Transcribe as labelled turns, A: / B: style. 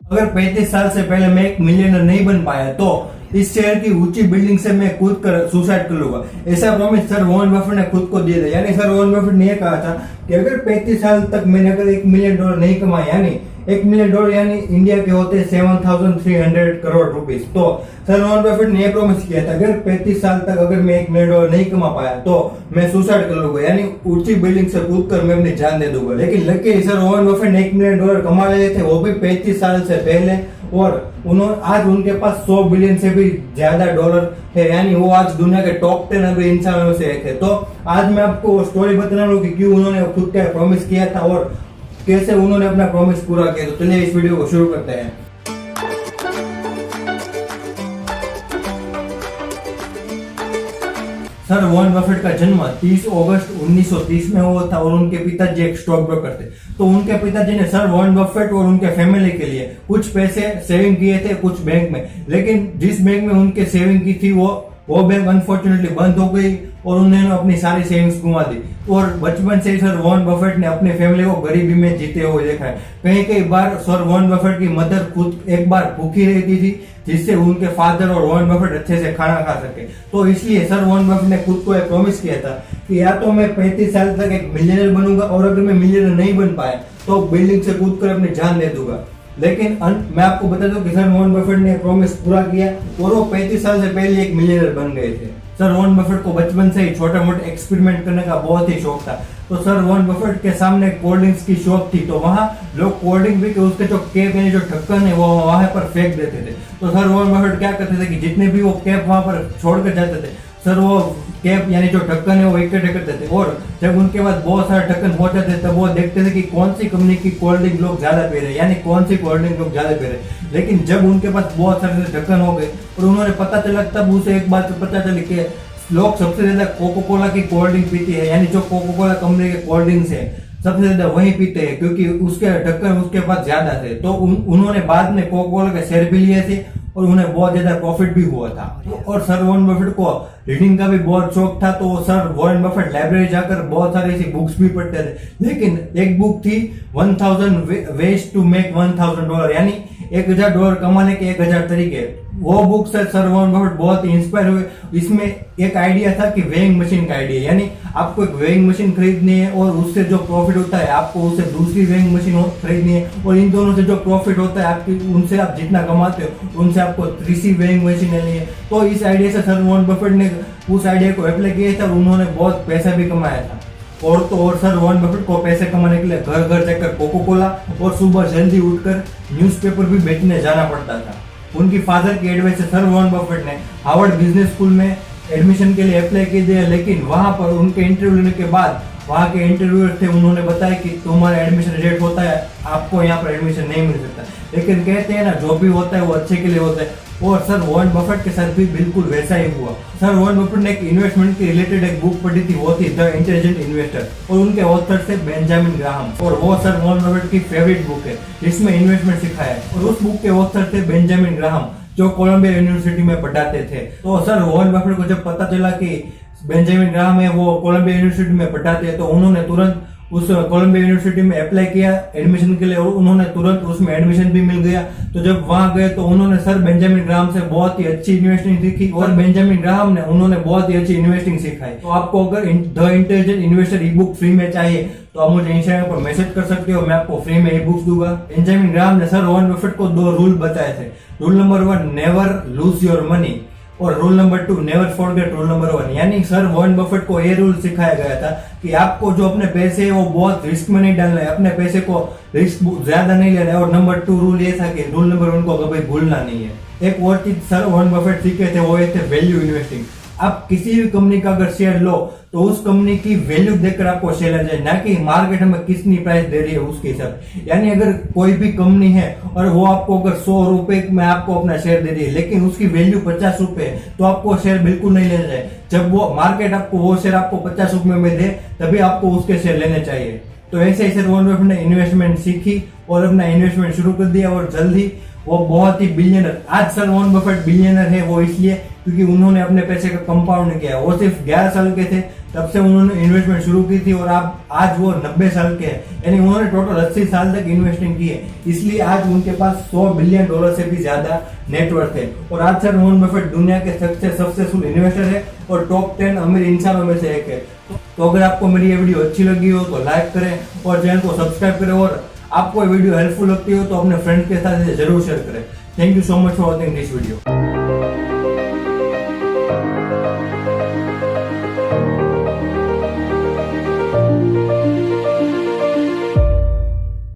A: अगर 35 साल से पहले मैं एक मिलियनर नहीं बन पाया तो इस शहर की ऊंची बिल्डिंग से मैं कूद कर सुसाइड कर लूंगा, ऐसा प्रॉमिस सर वॉरेन बफेट ने खुद को दिया था। यानी सर वॉरेन बफेट ने यह कहा था कि अगर 35 साल तक मैंने अगर $1 मिलियन नहीं कमाया, यानी $1 मिलियन यानी इंडिया के होते 7,300 करोड़ रुपीस, तो सर वॉरेन बफेट ने यह प्रॉमिस किया था अगर 35 साल तक अगर मैं $1 मिलियन नहीं कमा पाया तो मैं सुसाइड कर लूंगा, यानी ऊंची बिल्डिंग से कूद कर मैं अपनी जान दे दूंगा। लेकिन लकी सर वॉरेन बफेट ने $1 मिलियन कमा लिए थे, वो भी 35 साल से पहले, और उन्होंने आज उनके पास 100 बिलियन से भी ज्यादा डॉलर है, यानी वो आज दुनिया के टॉप 10 अगर इंसानों में से एक है। तो आज मैं आपको स्टोरी बताने वाला हूं कि क्यों उन्होंने खुद का प्रॉमिस किया था और कैसे उन्होंने अपना प्रॉमिस पूरा किया। तो चलिए इस वीडियो को शुरू करते हैं। सर वॉरेन बफेट का जन्म 30 अगस्त 1930 में हुआ था और उनके पिताजी एक स्टॉक ब्रोकर थे। तो उनके पिताजी ने सर वॉरेन बफेट और उनके फैमिली के लिए कुछ पैसे सेविंग किए थे कुछ बैंक में, लेकिन जिस बैंक में उनके सेविंग की थी वो बैंक अनफॉर्चुनेटली बंद हो गई और उन्होंने अपनी सारी सेविंग्स घुमा दी। और बचपन से ही सर वॉरेन बफेट ने अपने फैमिली को गरीबी में जीते हुए देखा है। कई बार सर वॉरेन बफेट की मदर खुद एक बार भूखी रहती थी जिससे उनके फादर और वॉरेन बफेट अच्छे से खाना खा सके। तो इसलिए सर वॉरेन बफेट ने खुद को एक प्रॉमिस किया था कि या तो मैं 35 साल तक एक मिलियनर बनूंगा और अगर मैं मिलियनर नहीं बन पाया तो बिल्डिंग से कूद कर अपनी जान दे दूंगा। लेकिन मैं आपको बता दूं कि सर वॉरेन बफेट ने प्रॉमिस पूरा किया और वो 35 साल से पहले एक मिलियनर बन गए थे। सर वॉरेन बफेट को बचपन से ही छोटे मोटे एक्सपेरिमेंट करने का बहुत ही शौक था। तो सर वॉरेन बफेट के सामने कोल्ड ड्रिंक्स की शॉप थी, तो वहां लोग कोल्ड ड्रिंक भी के उसके जो कैप यानी जो ढक्कन है वो वहां पर फेंक देते थे। तो सर वॉरेन बफेट क्या करते थे कि जितने भी वो कैप वहां पर छोड़कर जाते थे, सर वो कैप यानी जो ढक्कन है वो इकट्ठे करते थे और जब उनके पास बहुत सारे ढक्कन हो जाते थे तब वो देखते थे कि कौन सी कंपनी की कोल्ड ड्रिंक लोग ज्यादा पी रहे, यानी कौन सी कोल्ड ड्रिंक लोग ज्यादा पी रहे। लेकिन जब उनके पास बहुत सारे ढक्कन हो गए और उन्होंने पता चला, तब उसे एक बात पता चली कि लोग सबसे ज्यादा कोको कोला की कोल्ड ड्रिंक पीती है, यानी जो कोको कोला कंपनी के कोल्ड ड्रिंक्स है सबसे ज्यादा वही पीते हैं क्योंकि उसके ढक्कन उसके पास ज्यादा थे। तो उन्होंने बाद में कोको कोला के शेयर भी लिए थे और उन्हें बहुत ज्यादा प्रॉफिट भी हुआ था। और सर वॉरेन बफेट को रीडिंग का भी बहुत शौक था, तो सर वॉरेन बफेट लाइब्रेरी जाकर बहुत सारी ऐसी बुक्स भी पढ़ते थे। लेकिन एक बुक थी 1000 वेज टू मेक $1000, यानी $1000 कमाने के 1000 तरीके। वो बुक से सर वॉरेन बफेट बहुत ही इंस्पायर हुए। इसमें एक आइडिया था कि वेइंग मशीन का आइडिया, यानी आपको एक वेइंग मशीन खरीदनी है और उससे जो प्रॉफिट होता है आपको उससे दूसरी वेइंग मशीन खरीदनी है और इन दोनों से जो प्रॉफिट होता है आपकी उनसे आप जितना कमाते हो उनसे आपको तीसरी वेइंग मशीन लेनी है। तो इस आइडिया से सर वॉरेन बफेट ने उस आइडिया को अप्लाई किया था, उन्होंने बहुत पैसा भी कमाया था। और सर वॉरेन बफेट को पैसे कमाने के लिए घर घर जाकर कोको कोला और सुबह जल्दी उठकर न्यूज़पेपर भी बेचने जाना पड़ता था। उनकी फादर की एडवाइस से सर वॉरेन बफेट ने हार्वर्ड बिजनेस स्कूल में एडमिशन के लिए अप्लाई किया दिया, लेकिन वहां पर उनके इंटरव्यू लेने के बाद वहां के इंटरव्यूअर थे, उन्होंने बताया कि तुम्हारा एडमिशन रेट होता है, आपको यहाँ पर एडमिशन नहीं मिल सकता। लेकिन कहते हैं ना जो भी होता है वो अच्छे के लिए होता है, और सर वॉरेन बफेट के साथ भी बिल्कुल वैसा ही हुआ। सर वॉरेन बफेट ने एक इन्वेस्टमेंट के रिलेटेड एक बुक पढ़ी थी, वो थी द इंटेलिजेंट इन्वेस्टर और उनके ऑथर थे बेंजामिन ग्राहम, और वो सर वॉरेन बफेट की फेवरेट बुक है जिसमें इन्वेस्टमेंट सिखाया है। और उस बुक के ऑथर थे बेंजामिन ग्राहम जो कोलंबिया यूनिवर्सिटी में पढ़ाते थे। तो सर वॉरेन बफेट को जब पता चला कि बेंजामिन ग्राहम है वो कोलंबिया यूनिवर्सिटी में पढ़ाते हैं, तो उन्होंने तुरंत उस कोलंबिया यूनिवर्सिटी में अप्लाई किया एडमिशन के लिए और उन्होंने तुरंत उसमें एडमिशन भी मिल गया। तो जब वहां गए तो उन्होंने सर बेंजामिन ग्राहम से बहुत ही अच्छी इन्वेस्टिंग सीखी और बेंजामिन ग्राहम ने उन्होंने बहुत ही अच्छी इन्वेस्टिंग सिखाई। तो आपको अगर the intelligent investor E book free में चाहिए तो आप मुझे इंस्टाग्राम पर मैसेज कर सकते हो, मैं आपको फ्री में ई बुक्स दूंगा। बेंजामिन ग्राहम ने सर वॉरेन बफेट को 2 रूल बताए थे। Rule number 1, never lose your money, और rule number 2, never forget rule number 1। यानी सर वॉरेन बफेट को ये रूल सिखाया गया था कि आपको जो अपने पैसे है वो बहुत रिस्क में नहीं डालना है, अपने पैसे को रिस्क ज्यादा नहीं लेना है। और नंबर 2 रूल ये था कि रूल नंबर 1 को कभी भूलना नहीं है। एक और चीज सर वॉरेन बफेट सीखे थे, वो ये थे वैल्यू इन्वेस्टिंग। आप किसी भी कंपनी का अगर शेयर लो तो उस कंपनी की वैल्यू देखकर आपको शेयर लेना चाहिए, ना कि मार्केट हमें कितनी प्राइस दे रही है उसके हिसाब। यानी अगर कोई भी कंपनी है और वो आपको अगर 100 रुपए में आपको अपना शेयर दे रही है लेकिन उसकी वैल्यू 50 रुपए है तो आपको शेयर बिल्कुल नहीं लेना चाहिए। जब वो मार्केट आपको वो शेयर आपको 50 रुपए में दे तभी आपको उसके शेयर लेने चाहिए। तो ऐसे ही सर वॉरेन बफेट ने इन्वेस्टमेंट सीखी और अपना इन्वेस्टमेंट शुरू कर दिया और जल्द ही वो बहुत ही बिलियनर, आज सर वॉरेन बफेट बिलियनर है वो इसलिए क्योंकि उन्होंने अपने पैसे का कंपाउंड किया। वो सिर्फ 11 साल के थे तब से उन्होंने इन्वेस्टमेंट शुरू की थी और आज वो 90 साल के हैं, यानी उन्होंने टोटल 80 साल तक इन्वेस्टिंग की है, इसलिए आज उनके पास $100 बिलियन से भी ज्यादा नेटवर्थ है। और आज सर वॉरेन बफेट दुनिया के सबसे सक्सेसफुल इन्वेस्टर है और टॉप 10 अमीर इंसानों में से एक है। तो अगर आपको मेरी ये वीडियो अच्छी लगी हो तो लाइक करें और चैनल को सब्सक्राइब करें, और आपको ये वीडियो हेल्पफुल लगती हो तो अपने फ्रेंड के साथ इसे जरूर शेयर करें। Thank you so much for watching this video.